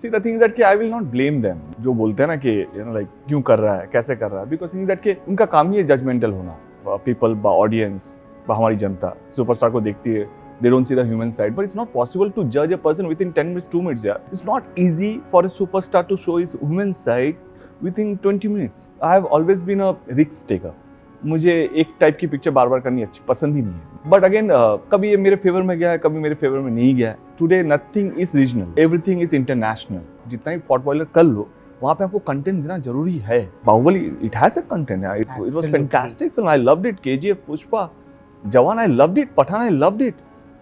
See, the thing is that कि I will not blame them. जो बोलते हैं ना कि like क्यों कर रहा है, कैसे कर रहा है, because thing is that कि उनका काम ही है judgmental होना. People, audience, हमारी जनता, superstar को देखती है. They don't see the human side, but it's not possible to judge a person within 10 minutes, 2 minutes. Yeah, it's not easy for a superstar to show his human side within 20 minutes. I have always been a risk taker. मुझे एक type की picture बार बार करनी अच्छी पसंद ही नहीं है. But again कभी ये मेरे फेवर में गया है, कभी मेरे फेवर में नहीं गया है. Today nothing is regional, everything is international. जितना ही पॉट बॉयलर कर लो, वहाँ पे आपको कंटेंट देना जरूरी है. Baahubali it has a content. It was fantastic film. I loved it. KGF, Pushpa, Jawan, I loved it. Pathaan, I loved it.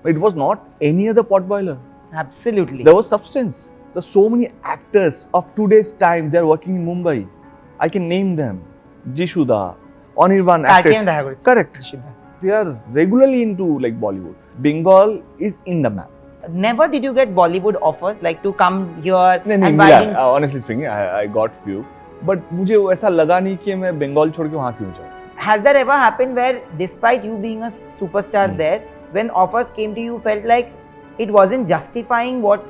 It was not any other pot boiler. Absolutely. There was substance. There's so many actors of today's time. They are working in Mumbai. I can name them. Jishuda, Anirban acted. Correct. They are regularly into like Bollywood. Bengal is in the map. Never did you get Bollywood offers like to come here and while honestly speaking, I got few. But मुझे ऐसा लगा नहीं कि मैं बंगाल छोड़ के वहाँ क्यों जाऊँ. Has that ever happened where despite you being a superstar there, when offers came to you, felt like it wasn't justifying what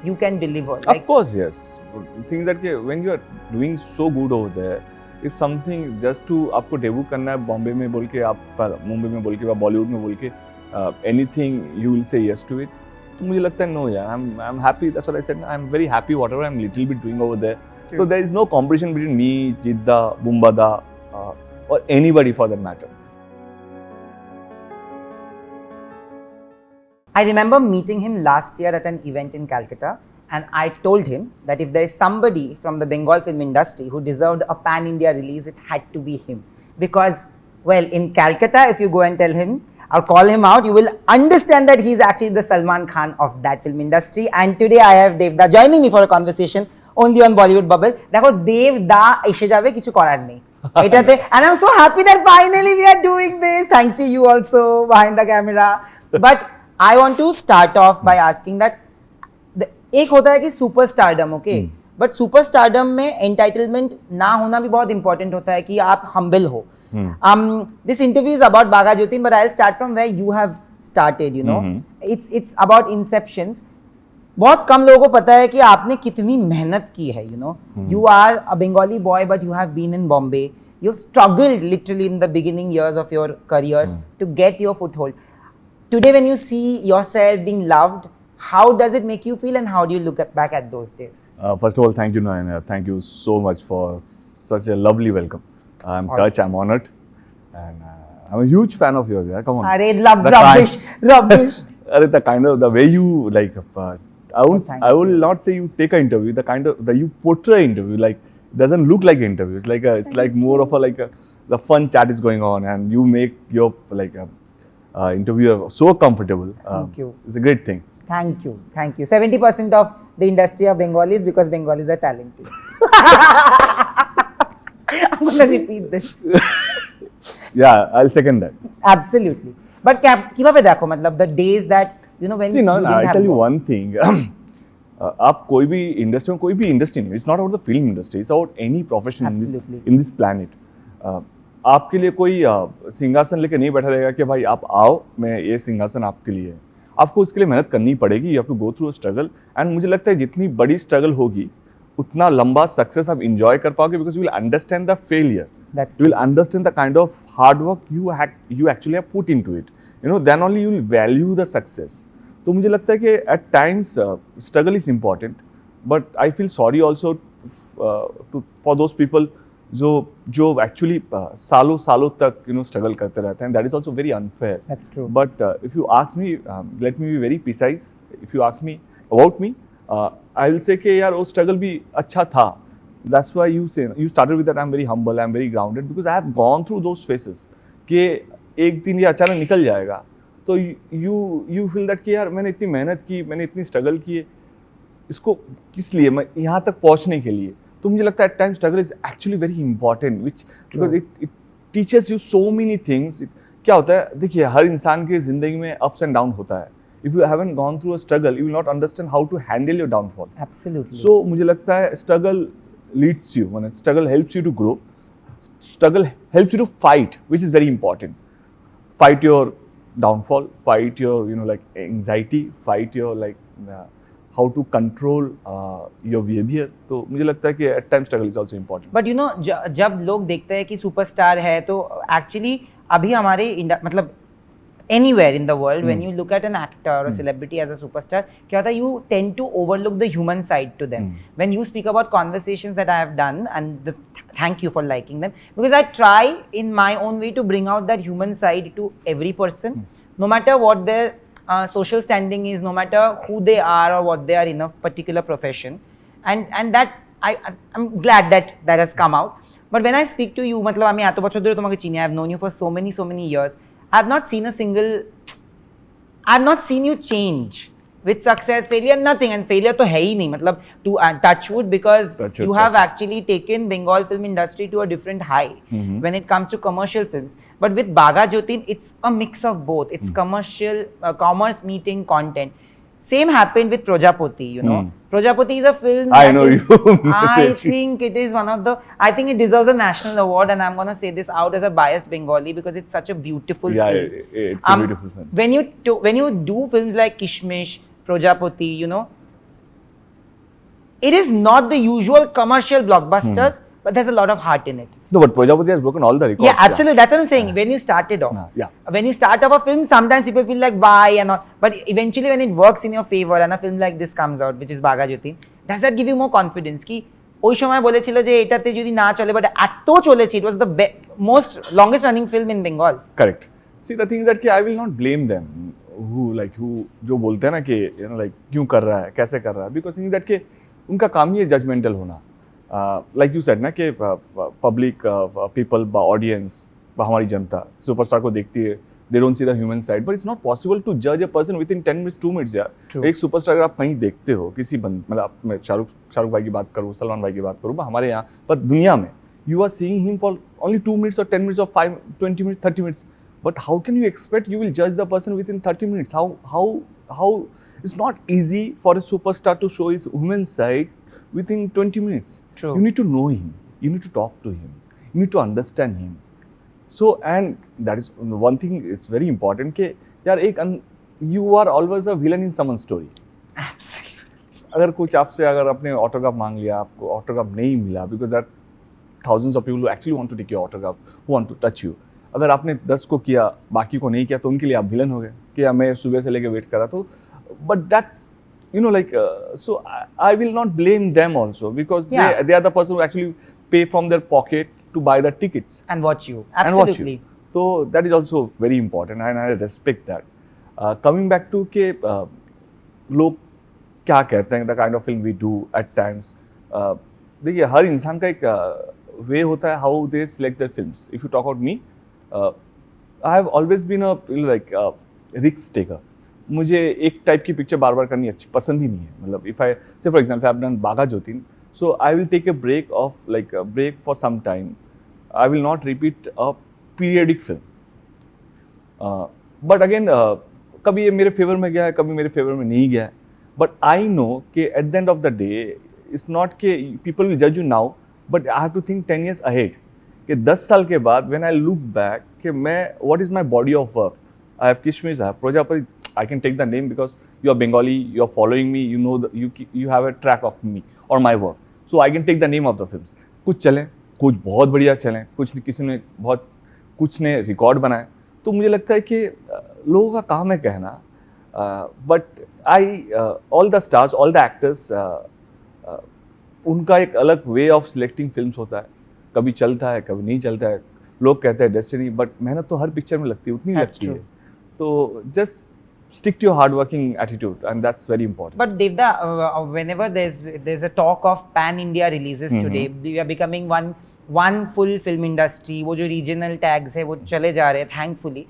you can deliver? Like, of course, yes. The thing is that when you are doing so good over there, if something just to आपको debut करना है बॉम्बे में बोल के, आप मुंबई में बोल के, बॉलीवुड में बोल के, anything you will say yes to it. तो मुझे लगता है no, yeah, I'm happy. That's what I said. I'm very happy whatever I'm little bit doing over there. True. So there is no competition between me, Jidda, Bumbada, or anybody for that matter. I remember meeting him last year at an event in Calcutta, and I told him that if there is somebody from the Bengal film industry who deserved a pan-India release, it had to be him. Because, well, in Calcutta, if you go and tell him or call him out, you will understand that he's actually the Salman Khan of that film industry. And today I have Devda joining me for a conversation only on Bollywood Bubble. দেখো দেবদা এসে যাবে, কিছু করার নেই এটাতে. And I'm so happy that finally we are doing this, thanks to you also behind the camera. But I want to start off by asking that एक होता है कि super stardom, okay, but super stardom में entitlement ना होना भी बहुत important होता है कि आप हम्बल हो. This interview is about Baga Jatin, but I will start from where you have started. You know, it's about inceptions. बहुत कम लोगों को पता है कि आपने कितनी मेहनत की है. You know, you are a Bengali boy but you have been in Bombay. You have struggled literally in the beginning years of your career to get your foothold. Today when you see yourself being loved, how does it make you feel and how do you look back at those days? First of all, thank you, Nayan. Thank you so much for such a lovely welcome. I'm touched, I'm honored, and I'm a huge fan of yours. Yeah, come on. Arey, rubbish. Arey, the way you like, I will not say you take an interview. The you portray interview, like it doesn't look like an interview. It's like more of the fun chat is going on, and you make your interviewer so comfortable. Thank you. It's a great thing. Thank you. 70% of the industry are Bengalis because Bengalis are talented. I'm going to repeat this. Yeah, I'll second that. Absolutely. But kivabe dekho, matlab the days that you know when. See, no, I'll tell you one thing. आप कोई भी industry में, कोई भी industry नहीं, it's not about the film industry, it's about any profession in this planet. आपके लिए कोई सिंहासन लेके नहीं बैठा रहेगा कि भाई आप आओ, मैं ये सिंहासन आपके लिए है. आपको उसके लिए मेहनत करनी पड़ेगी. You have to go through a struggle, and मुझे लगता है जितनी बड़ी स्ट्रगल होगी उतना लंबा सक्सेस आप इंजॉय कर पाओगे, because you will understand the failure, you will understand the kind of hard work you actually have put into it. You know, then only you will value the success. तो मुझे लगता है कि at times struggle is important, but I feel sorry also for those people जो actually सालों तक struggle करते रहते हैं. That is also very unfair. That's true. But if you ask me, let me be very precise. If you ask me about me, I will say कि यार वो struggle भी अच्छा था. That's why you started with that. I am very humble, I am very grounded, because I have gone through those faces कि एक दिन ये अचानक निकल जाएगा. तो यू फील दैट कि यार मैंने इतनी मेहनत की, मैंने इतनी स्ट्रगल की है, इसको किस लिए, मैं यहाँ तक पहुँचने के लिए. तो मुझे लगता है at time struggle is actually very important, which because it teaches you so many things. क्या होता है, देखिए हर इंसान की जिंदगी में अप्स एंड डाउन होता है. If you haven't gone through a struggle, you will not understand how to handle your downfall. Absolutely. So मुझे लगता है स्ट्रगल लीड्स यू, माने struggle helps you to grow, struggle helps you to fight, which is very important. Fight your downfall, fight your like anxiety, fight your how to control your behavior. तो मुझे लगता है कि at times struggle is also important. But you know, जब लोग देखते हैं कि सुपरस्टार है तो actually अभी हमारे मतलब anywhere in the world when you look at an actor or a celebrity as a superstar, क्या होता है, you tend to overlook the human side to them. When you speak about conversations that I have done, and thank you for liking them, because I try in my own way to bring out that human side to every person, no matter what their social standing is, no matter who they are or what they are in a particular profession, and that I'm glad that that has come out. But when I speak to you, मतलब আমি এত বছর ধরে তোমাকে চিনি, I have known you for so many years. I've not seen you change with success, failure, nothing. And failure तो है ही नहीं, मतलब to touch wood, because you have actually taken Bengal film industry to a different high when it comes to commercial films. But with Bagha Jatin, it's a mix of both. It's commercial, commerce meeting content. Same happened with Prajapati, you know. Prajapati is a film I know is, you. I think it is one of the, I think it deserves a national award, and I'm going to say this out as a biased Bengali because it's such a beautiful film. It's a beautiful film. When you do films like Kishmish, Prajapati, you know, it is not the usual commercial blockbusters, but there's a lot of heart in it. No, but Prajapati has broken all the records. Yeah, absolutely. That's what I'm saying. When you started off, when you start off a film, sometimes people feel like why and all. But eventually, when it works in your favor and a film like this comes out, which is Bagha Jatin, does that give you more confidence? कि ওই সময় বলেছিল যে এটাতে যদি না চলে, but এত চলেছে, it was the most longest running film in Bengal. Correct. See, the thing is that I will not blame them who जो बोलते हैं ना कि you know like क्यों कर रहा है, कैसे कर रहा है, because thing is that उनका काम ही है judgmental होना. Like you said ना कि public people बा audience बा हमारी जनता सुपरस्टार को देखती है, they don't see the human side, but it's not possible to judge a person within 10 minutes 2 minutes यार. एक सुपरस्टार अगर आप कहीं देखते हो किसी मतलब मैं शाहरुख भाई की बात करूँ, सलमान भाई की बात करूँ, हमारे यहाँ पर दुनिया में you are seeing him for only 2 minutes or 10 minutes or 5, 20 minutes, 30 minutes. But how can you expect you will judge the person within 30 minutes? How it's not easy for a superstar to show his human side within 20 minutes. True. You need to know him. You need to talk to him. You need to understand him. So, and that is one thing is very important कि यार you are always a villain in someone's story. Absolutely. अगर कुछ आपसे अगर आपने autograph मांग लिया, आपको autograph नहीं मिला, because there are thousands of people who actually want to take your autograph, who want to touch you. अगर आपने 10 को किया, बाकी को नहीं किया, तो उनके लिए आप विलन हो गए कि मैं सुबह से लेके वेट कर रहा था. But that's you know like so I will not blame them also, because they are the person who actually pay from their pocket to buy the tickets and watch you. Absolutely. So that is also very important, and I respect that. Coming back to कि लोग क्या कहते हैं, the kind of film we do at times. देखिए हर इंसान का एक वे होता है how they select their films. If you talk about me, I have always been a risk taker. मुझे एक टाइप की पिक्चर बार बार करनी अच्छी पसंद ही नहीं है. मतलब if I say for example I have done Bagha Jatin, so I will take a break for some time. I will not repeat a periodic film. But again कभी ये मेरे फेवर में गया है, कभी मेरे फेवर में नहीं गया है. But I know कि at the end of the day it's not कि people will judge you now, but I have to think 10 years ahead. कि 10 साल के बाद when I look back कि मैं what is my body of work. I have Kishmish, I have Prajapati. I can take the name because you are Bengali, you are following me, you know you have a track of me or my work. So I can take the name of the films. कुछ चलें, कुछ बहुत बढ़िया चलें, किसी ने बहुत कुछ ने रिकॉर्ड बनाए. तो मुझे लगता है कि लोगों का काम है कहना. But all the stars, all the actors, उनका एक अलग way of selecting films होता है. कभी चलता है, कभी नहीं चलता है. लोग कहते हैं डेस्टिनी, बट मेहनत तो हर पिक्चर में लगती है, उतनी लगती है. तो just stick to your hard-working attitude, and that's very important. But Devda, whenever there's a talk of pan-India releases today, we are becoming one full film industry. वो जो regional tags है वो चले जा रहे हैं, thankfully.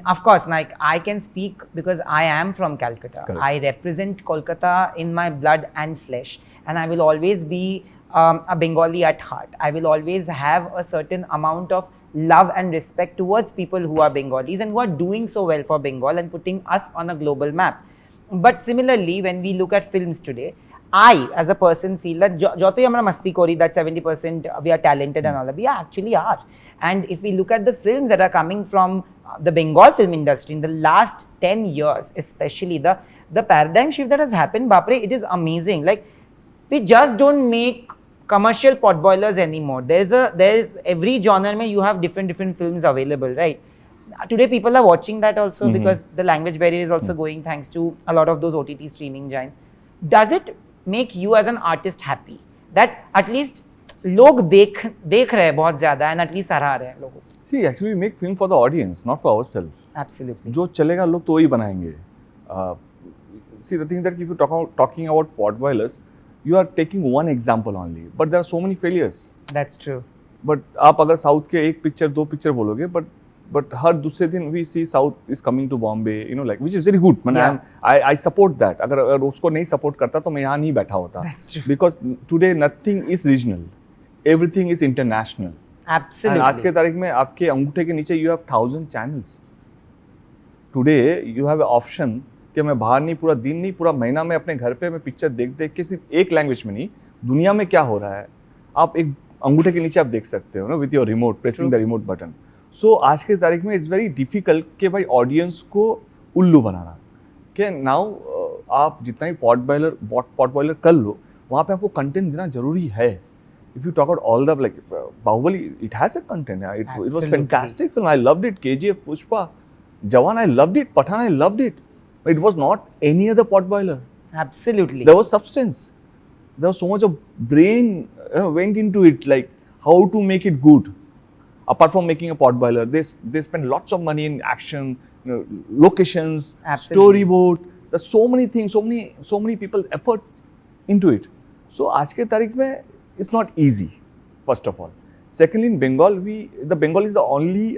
Of course, like I can speak because I am from Calcutta. Correct. I represent Kolkata in my blood and flesh, and I will always be a Bengali at heart. I will always have a certain amount of love and respect towards people who are Bengalis and who are doing so well for Bengal and putting us on a global map. But similarly, when we look at films today, I as a person feel that jotoy amra masti kori, that 70% we are talented and all that, we actually are. And if we look at the films that are coming from the Bengal film industry in the last 10 years, especially the the paradigm shift that has happened, Bapre, it is amazing. Like, we just don't make commercial potboilers anymore. There's every genre mein you have different films available, right? Today people are watching that also because the language barrier is also going thanks to a lot of those OTT streaming giants. Does it make you as an artist happy that at least लोग देख रहे हैं बहुत ज़्यादा and at least Sarah रहे हैं लोगों? See, actually we make film for the audience, not for ourselves. Absolutely. जो चलेगा लोग तो वही बनाएंगे. See, the thing that if you talking about potboilers, you are taking one example only, but there are so many failures. That's true. But आप अगर south के एक पिक्चर दो पिक्चर बोलोगे, but हर दूसरे दिन we see South is coming to Bombay, you know, like which is very good. Man, I support that. अगर उसको नहीं support करता तो मैं यहाँ नहीं बैठा होता. That's true. Because today nothing is regional, everything is international. Absolutely. And आज के तारीख में आपके अंगूठे के नीचे you have 1000 channels. Today you have an option कि मैं बाहर नहीं, पूरा दिन नहीं, पूरा महीना में अपने घर पे मैं पिक्चर देख के सिर्फ एक लैंग्वेज में नहीं, दुनिया में क्या हो रहा है आप एक अंगूठे के नीचे आप देख सकते हो ना, with your remote, pressing the remote button. So आज के तारीख में इट्स वेरी डिफिकल्ट कि भाई ऑडियंस को उल्लू बनाना, कि नाउ आप जितना ही पॉट बॉयलर कर लो, वहाँ पे आपको कंटेंट देना जरूरी है. If you talk about all the like Bahubali, it has a content. It was fantastic film. I loved it. KGF, Pushpa, Jawan, I loved it. Pathan, I loved it. But it was not any other potboiler. Absolutely. There was substance. There was so much of brain went into it, like how to make it good. Apart from making a potboiler, they spend lots of money in action, locations, storyboard. There's so many things, so many people effort into it. So आज के तारीख में it's not easy, first of all. Secondly, in Bengal, the Bengal is the only,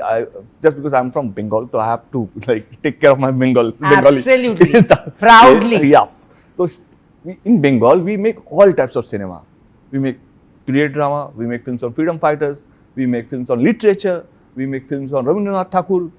just because I'm from Bengal, so I have to like take care of my Bengali. Absolutely. Proudly. Yeah. So in Bengal, we make all types of cinema. We make period drama, we make films on freedom fighters, we make films on literature, we make films on Rabindranath Tagore.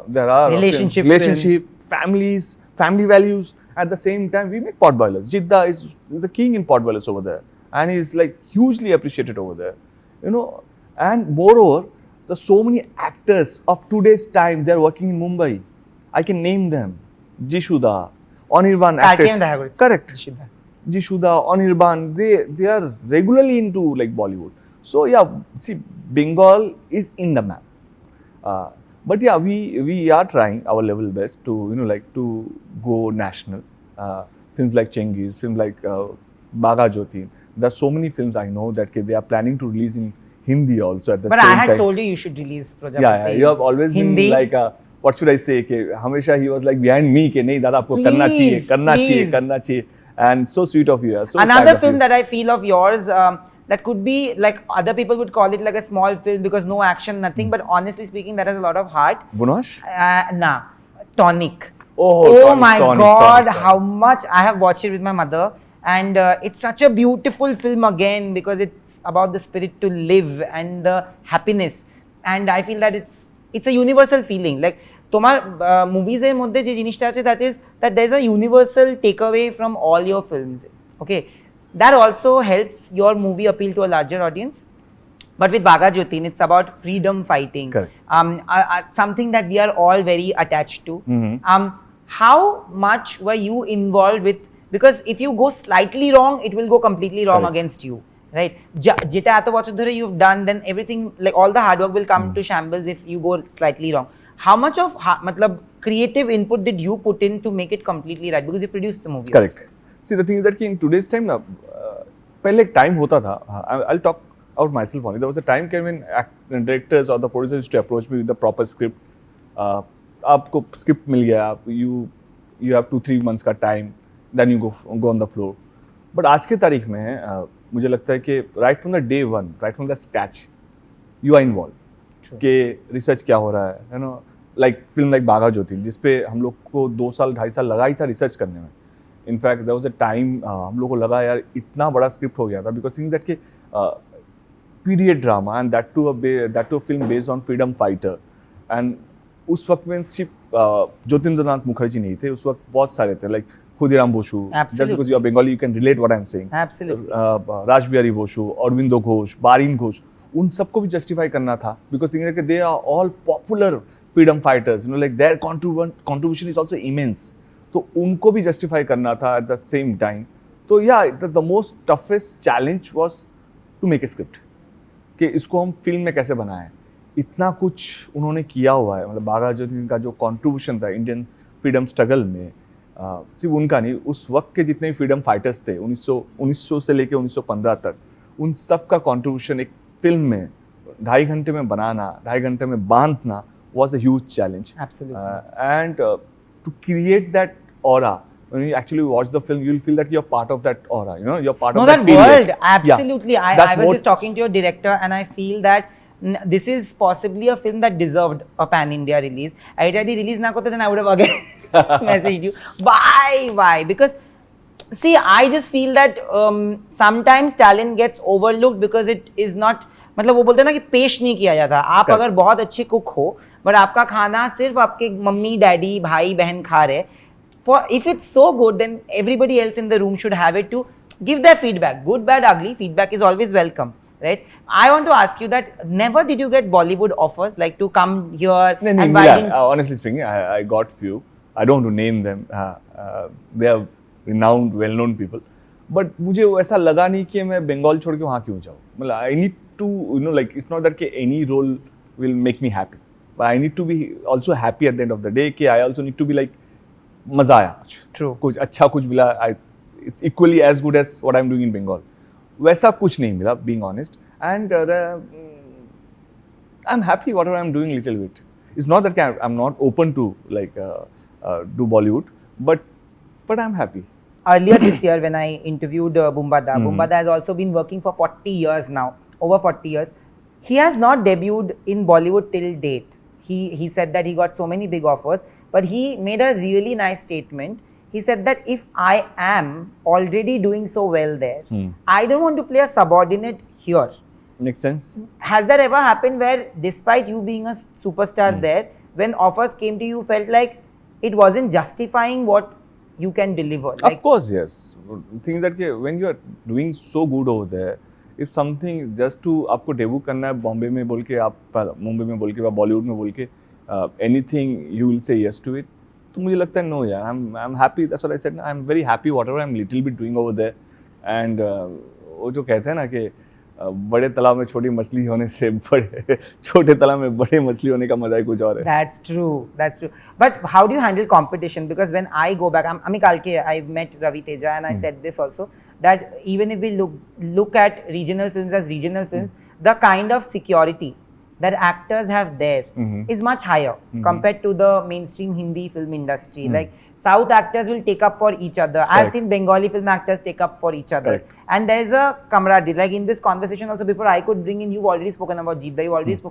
There are relationship, families, family values. At the same time, we make potboilers. Jidda is the king in potboilers over there. And he's like hugely appreciated over there, you know. And moreover, there's so many actors of today's time, they're working in Mumbai. I can name them. Jishuda, Anirban acted. Correct. Jishuda, Anirban, they are regularly into like Bollywood. So yeah, see, Bengal is in the map. But yeah, we are trying our level best to, like to go national. Films like Chengiz, films like Bagha Jatin. There are so many films I know that they are planning to release in Hindi also at the same time. But I had told you should release Prajapati. Yeah, you have always Hindi. been like, what should I say? Hamesha he was like behind me, कि नहीं दादा आपको करना चाहिए. And so sweet of you. So another film that I feel of yours, that could be like other people would call it like a small film because no action, nothing. But honestly speaking, that has a lot of heart. Bunash? Nah, Tonic. Oh my Tonic, God, how much I have watched it with my mother. And it's such a beautiful film again because it's about the spirit to live and the happiness. And I feel that it's a universal feeling. Like tomar movies er moddhe je jinishta ache, that is that there's a universal takeaway from all your films. Okay, that also helps your movie appeal to a larger audience. But with Bagha Jatin, it's about freedom fighting. Correct. Something that we are all very attached to. How much were you involved with? Because if you go slightly wrong, it will go completely wrong against you, right? Jeta ato bochor dhore you've done, then everything, like all the hard work will come to shambles if you go slightly wrong. How much of creative input did you put in to make it completely right? Because you produced the movie. Correct. Also. See, the thing is that in today's time, पहले एक time होता था. I'll talk about myself only. There was a time when directors or the producers used to approach me with the proper script. आपको script मिल गया, you have 2-3 months का time. Then you go on the floor. But आज के तारीख में मुझे लगता है कि right from the day one, right from the scratch, you are involved. कि research क्या हो रहा है, you know, like film like Bagha Jatin, जिसपे हम लोग को 2 साल 2.5 साल लगा ही था research करने में. In fact, there was a time हम लोग को लगा यार इतना बड़ा script हो गया था because think that कि period drama and that to a film based on freedom fighter. And उस वक्त में सिर्फ ज्योतिन्द्रनाथ मुखर्जी नहीं थे, उस वक्त बहुत सारे थे like Khudiram Boshu. Just because you are Bengali, you can relate what I am saying. Absolutely. Rajbihari Boshu, Aurobindo Ghosh, Barin Ghosh, उन सबको भी justify करना था because thinking they are all popular freedom fighters. You know, like their contribution is also immense. तो उनको भी justify करना था एट द सेम टाइम. तो या the most toughest challenge was to make a script कि इसको हम फिल्म में कैसे बनाएं. इतना कुछ उन्होंने किया हुआ है, मतलब बाघा जतीन का जो कॉन्ट्रीब्यूशन था इंडियन फ्रीडम स्ट्रगल में, सिर्फ उनका नहीं, उस वक्त के जितने फ्रीडम फाइटर्स थे 1900 से लेके 1915 तक, उन सब का कॉन्ट्रीब्यूशन एक फिल्म में 2.5 घंटे में बनाना, 2.5 घंटे में बांधना was a huge challenge. Absolutely. And to create that aura, when you actually watch the film, you'll feel that you're part of that aura. You know, you're part of that world. period. Absolutely. Yeah. I was just talking to your director, and I feel that this is possibly a film that deserved a pan-India release. If the release na kote, then I would have again messaged you. Why? Because see, I just feel that sometimes talent gets overlooked because it is not. मतलब वो बोलते हैं ना कि पेश नहीं किया जाता. आप अगर बहुत अच्छे कुक हो बट आपका खाना सिर्फ आपके मम्मी डैडी भाई बहन खा रहे, for if it's so good then everybody else in the room should have it to give their feedback. Good bad ugly feedback is always welcome, right? I want to ask you that never did you get Bollywood offers like to come here and why didn't... honestly speaking, I got few. I don't want to name them. They are renowned, well-known people. But मुझे ऐसा लगा नहीं कि मैं बंगाल छोड़ के वहाँ क्यों जाऊँ. मतलब I need to, you know, like it's not that कि any role will make me happy. But I need to be also happy at the end of the day. कि I also need to be like मजा आया. True. कुछ अच्छा कुछ मिला. It's equally as good as what I'm doing in Bengal. वैसा कुछ नहीं मिला, being honest. And I'm happy whatever I'm doing little bit. It's not that I'm not open to like do Bollywood, but I'm happy. Earlier this year when I interviewed Bumbada, Bumbada has also been working for 40 years now, over 40 years. He has not debuted in Bollywood till date. He said that he got so many big offers, but he made a really nice statement. He said that if I am already doing so well there, I don't want to play a subordinate here. Makes sense. Has that ever happened where despite you being a superstar there, when offers came to you, felt like it wasn't justifying what you can deliver? Like, of course, yes. Think that when you are doing so good over there, if something just to आपको debut करना है बॉम्बे में बोल के, आप मुंबई में बोल के, बॉलीवुड में बोल के, anything you will say yes to it. तो मुझे लगता है no यार, I'm happy. That's what I said. I'm very happy whatever I'm little bit doing over there. And वो जो कहते हैं ना कि बड़े तालाब में छोटी मछली होने से बड़े छोटे तालाब में बड़े मछली होने का मजा ही कुछ और है. That's true. But how do you handle competition? Because when I go back, Ami Kalke, I've met Ravi Teja and I said this also, that even if we look at regional films as regional films, the kind of security that actors have there is much higher compared to the mainstream Hindi film industry. Like South actors will take up for each other. Correct. I've seen Bengali film actors take up for each other. Correct. And there is a camaraderie. Like in this conversation also, before I could bring in, you've already spoken about Jeet,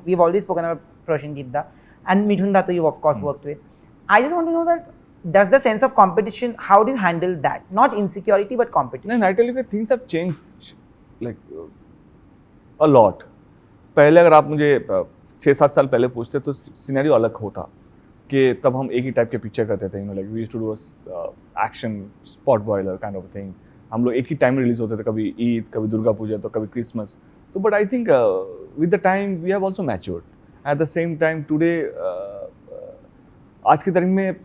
we've already spoken about Prosenjit and Mithun Da, you've of course worked with. I just want to know that, does the sense of competition, how do you handle that? Not insecurity, but competition. And I tell you that things have changed like a lot. पहले अगर आप मुझे 6-7 साल पहले पूछते तो scenario अलग होता कि तब हम एक ही टाइप के पिक्चर करते थे, like we used to do action spot boiler kind of thing. हम लोग एक ही टाइम में रिलीज होते थे, कभी ईद, कभी दुर्गा पूजा, तो कभी क्रिसमस. तो but I think with the time we have also matured. At the same time today आज की तारीख में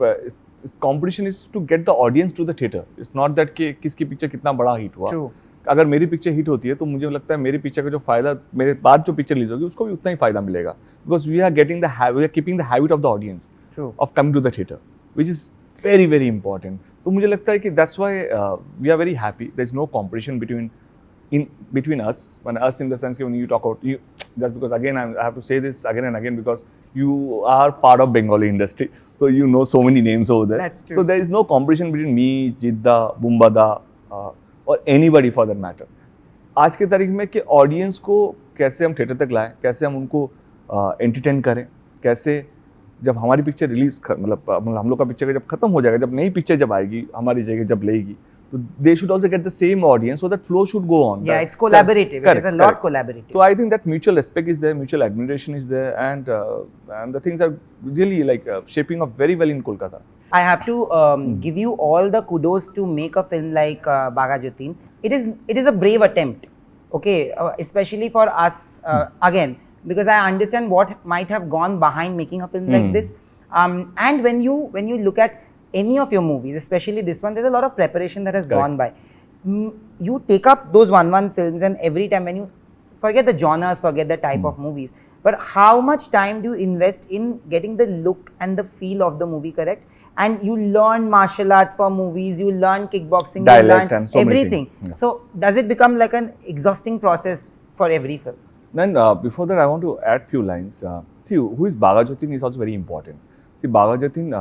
competition is to get the audience to the theatre. It's not that कि किसकी पिक्चर कितना बड़ा हिट हुआ. True. अगर मेरी पिक्चर हिट होती है तो मुझे लगता है मेरी पिक्चर का जो फायदा मेरे बाद जो पिक्चर रिलीज होगी उसको भी उतना ही फायदा मिलेगा, because we are keeping the habit of the audience of coming to the theatre, which is very very important. तो मुझे लगता है कि that's why we are very happy. There is no competition between us in the sense that when you talk about you, just because again I have to say this again and again because you are part of Bengali industry, so you know so many names over there. That's true. So there is no competition between me, Jidda, Bumbada, or anybody for that matter. आज के तारीख में कि audience को कैसे हम theatre तक लाएं, कैसे हम उनको एंटरटेन करें, कैसे जब हमारी पिक्चर रिलीज मतलब हम लोग का पिक्चर जब खत्म हो जाएगा, जब नई पिक्चर जब आएगी हमारी जगह जब लेगी, तो they should also get the same audience, so that flow should go on. Yeah, it's collaborative. It is a lot collaborative. So I think that mutual respect is there, mutual admiration is there, and the things are really like shaping up very well in Kolkata. I have to give you all the kudos to make a film like Bagha Jatin. It is a brave attempt, okay, especially for us again, because I understand what might have gone behind making a film like this. And when you look at any of your movies, especially this one, there's a lot of preparation that has Correct. gone by. You take up those one films, and every time when you forget the genres, forget the type of movies, but how much time do you invest in getting the look and the feel of the movie correct? And you learn martial arts for movies, you learn kickboxing, Dialect you learn and so many everything. things. Yeah. So does it become like an exhausting process for every film? Then before that, I want to add few lines. See, who is Bagha Jatin is also very important. See, Bagha Jatin,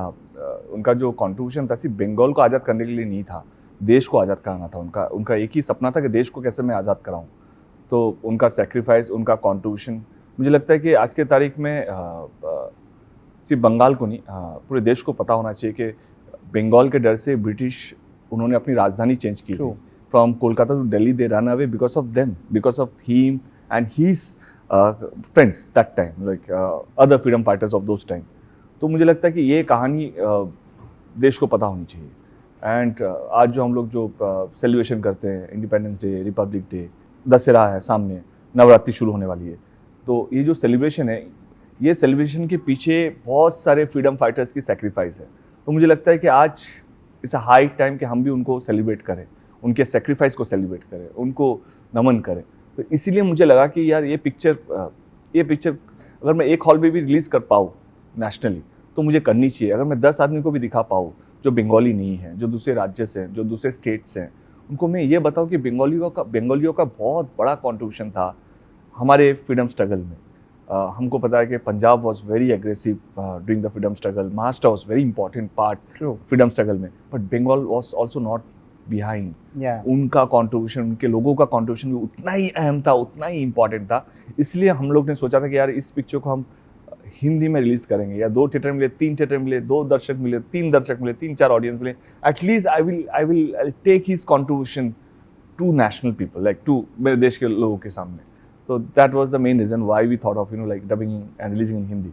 उनका जो contribution था, सिर्फ बंगाल को आज़ाद करने के लिए नहीं था, देश को आज़ाद कराना था. उनका एक ही सपना था कि देश को कैसे मैं आज़ाद कराऊं. तो उनका sacrifice, उनका contribution, मुझे लगता है कि आज के तारीख में सिर्फ बंगाल को नहीं, पूरे देश को पता होना चाहिए कि बंगाल के डर से ब्रिटिश उन्होंने अपनी राजधानी चेंज की थी. From Kolkata to Delhi, they ran away because of them, because of him and his friends that time, like other freedom fighters of those time. तो मुझे लगता है कि ये कहानी देश को पता होनी चाहिए. एंड आज जो हम लोग जो सेलिब्रेशन करते हैं, independence day, Republic day, Dussehra है सामने, नवरात्रि शुरू होने वाली है, तो ये जो सेलिब्रेशन है, ये सेलिब्रेशन के पीछे बहुत सारे फ्रीडम फाइटर्स की सेक्रीफाइस है. तो मुझे लगता है कि आज इट्स अ हाई टाइम कि हम भी उनको सेलिब्रेट करें, उनके सेक्रीफाइस को सेलिब्रेट करें, उनको नमन करें. तो इसीलिए मुझे लगा कि यार ये पिक्चर अगर मैं एक हॉल में भी रिलीज़ कर पाऊँ नेशनली, तो मुझे करनी चाहिए. अगर मैं 10 आदमी को भी दिखा पाऊँ जो बंगाली नहीं है, जो दूसरे राज्य से हैं, जो दूसरे स्टेट्स हैं, उनको मैं ये बताऊँ कि बंगालियों का बहुत बड़ा कॉन्ट्रीब्यूशन था हमारे फ्रीडम स्ट्रगल में. हमको पता है कि Punjab was very aggressive during the freedom struggle, Maharashtra was very important part freedom struggle में, but Bengal was also not behind. उनका कॉन्ट्रीब्यूशन, उनके लोगों का कॉन्ट्रीब्यूशन भी उतना ही अहम था, उतना ही इंपॉर्टेंट था. इसलिए हम लोग ने सोचा था कि यार इस पिक्चर को हम हिंदी में रिलीज करेंगे. या 2 थिएटर मिले, 3 थिएटर मिले, 2 दर्शक मिले, 3 दर्शक मिले, 3-4 ऑडियंस मिले, at least I will take his contribution to national people, like to मेरे देश के लोगों के सामने. तो that was the main reason why we thought of like dubbing and releasing in Hindi.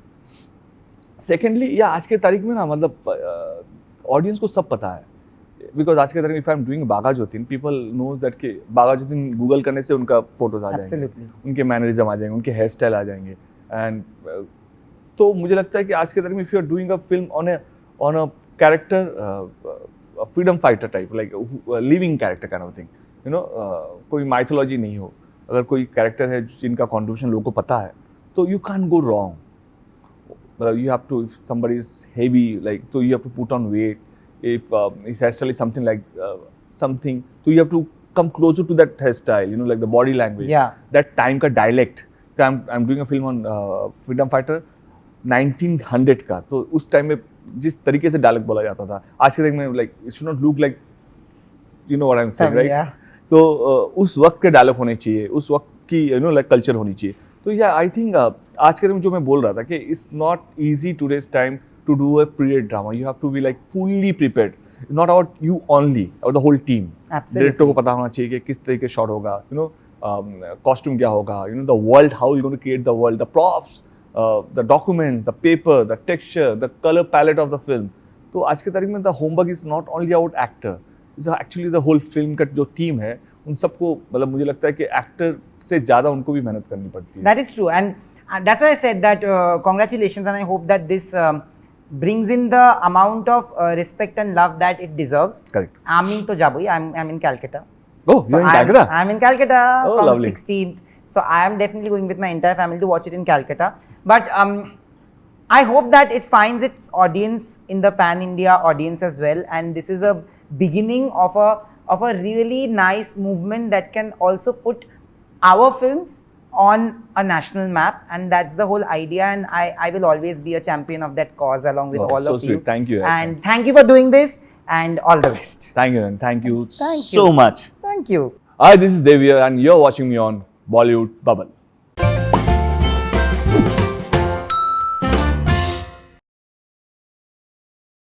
Secondly, या आज के तारीख में ना, मतलब ऑडियंस को सब पता है, बिकॉज आज के तारीख में if I am doing Bagha Jatin, people knows that कि बाघा जतिन गूगल करने से उनका फोटोज आ जाएंगे, उनके मैनरिज्म आ जाएंगे, उनके हेयर स्टाइल आ जाएंगे. एंड तो मुझे लगता है कि आज के तारीख में if you are doing a film on a character, freedom fighter type, like living character kind of thing, कोई माइथोलॉजी नहीं हो, अगर कोई कैरेक्टर है जिनका कॉन्ट्रीब्यूशन लोगों को पता है, तो यू कैन गो रॉन्ग. मतलब you have to, if somebody is heavy, like, तो you have to put on weight. If his hairstyle is something like something, so you have to come closer to that hairstyle, like the body language, that time ka dialect. I'm doing a film on freedom fighter 1900 का, तो उस time में जिस तरीके से dialogue बोला जाता था, आज के टाइम में like it should not look like, you know what I'm saying, right? तो उस वक्त के डायलॉग होने चाहिए, उस वक्त की like कल्चर होनी चाहिए. तो आई थिंक आज के टाइम जो मैं बोल रहा था कि it's not easy today's time to do a period drama. You have to be like fully prepared. It's not about you only, or the whole team. Director को पता होना चाहिए कि किस तरीके शॉट होगा, costume क्या होगा, the world, how you're going to create the world, the props, the documents, the paper, the texture, the color palette of the film. तो आज के तारीख में the homework is not only about actor. It's actually the whole film का जो team है, उन सबको, मतलब मुझे लगता है कि actor से ज़्यादा उनको भी मेहनत करनी पड़ती है. That is true, and that's why I said that congratulations, and I hope that this brings in the amount of respect and love that it deserves. Correct. আমি তো যাবই. I'm in Calcutta. Oh, you're in Calcutta? I'm in Calcutta from lovely. 16th. So I am definitely going with my entire family to watch it in Calcutta. But I hope that it finds its audience in the pan-India audience as well. And this is a beginning of a really nice movement that can also put our films on a national map, and that's the whole idea, and I will always be a champion of that cause along with all so of sweet. you. Thank you. And thank you for doing this, and all the best. Thank you, and thank you Thank so you. much. Thank you. Hi, this is Devia, and you're watching me on Bollywood Bubble.